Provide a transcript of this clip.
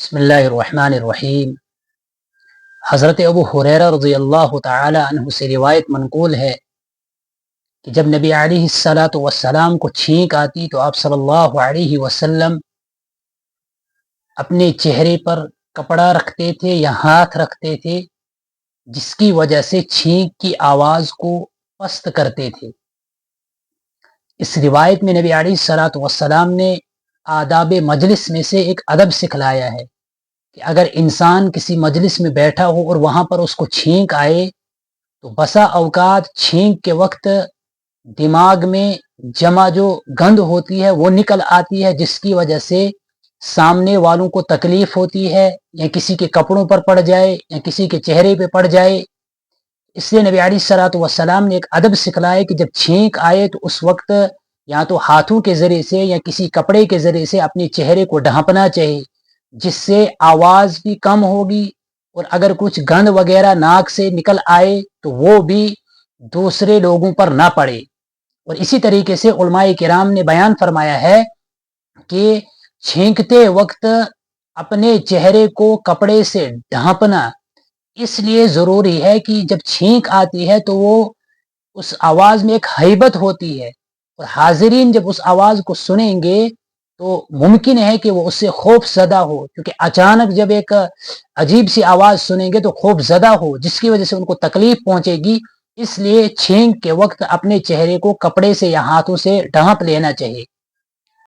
بسم اللہ الرحمن الرحیم۔ حضرت ابو ہریرہ رضی اللہ تعالی عنہ سے روایت منقول ہے کہ جب نبی علیہ الصلاۃ والسلام کو چھینک آتی تو آپ صلی اللہ علیہ وسلم اپنے چہرے پر کپڑا رکھتے تھے یا ہاتھ رکھتے تھے، جس کی وجہ سے چھینک کی آواز کو پست کرتے تھے۔ اس روایت میں نبی علیہ الصلاۃ والسلام نے آداب مجلس میں سے ایک ادب سکھلایا ہے کہ اگر انسان کسی مجلس میں بیٹھا ہو اور وہاں پر اس کو چھینک آئے تو بسا اوقات چھینک کے وقت دماغ میں جمع جو گند ہوتی ہے وہ نکل آتی ہے، جس کی وجہ سے سامنے والوں کو تکلیف ہوتی ہے، یا کسی کے کپڑوں پر پڑ جائے یا کسی کے چہرے پہ پڑ جائے۔ اس لیے نبی علیہ الصلوۃ والسلام نے ایک ادب سکھلایا کہ جب چھینک آئے تو اس وقت یا تو ہاتھوں کے ذریعے سے یا کسی کپڑے کے ذریعے سے اپنے چہرے کو ڈھانپنا چاہیے، جس سے آواز بھی کم ہوگی، اور اگر کچھ گند وغیرہ ناک سے نکل آئے تو وہ بھی دوسرے لوگوں پر نہ پڑے۔ اور اسی طریقے سے علماء کرام نے بیان فرمایا ہے کہ چھینکتے وقت اپنے چہرے کو کپڑے سے ڈھانپنا اس لیے ضروری ہے کہ جب چھینک آتی ہے تو وہ اس آواز میں ایک ہیبت ہوتی ہے، اور حاضرین جب اس آواز کو سنیں گے تو ممکن ہے کہ وہ اس سے خوف زدہ ہو، کیونکہ اچانک جب ایک عجیب سی آواز سنیں گے تو خوف زدہ ہو، جس کی وجہ سے ان کو تکلیف پہنچے گی۔ اس لیے چھینک کے وقت اپنے چہرے کو کپڑے سے یا ہاتھوں سے ڈھانپ لینا چاہیے۔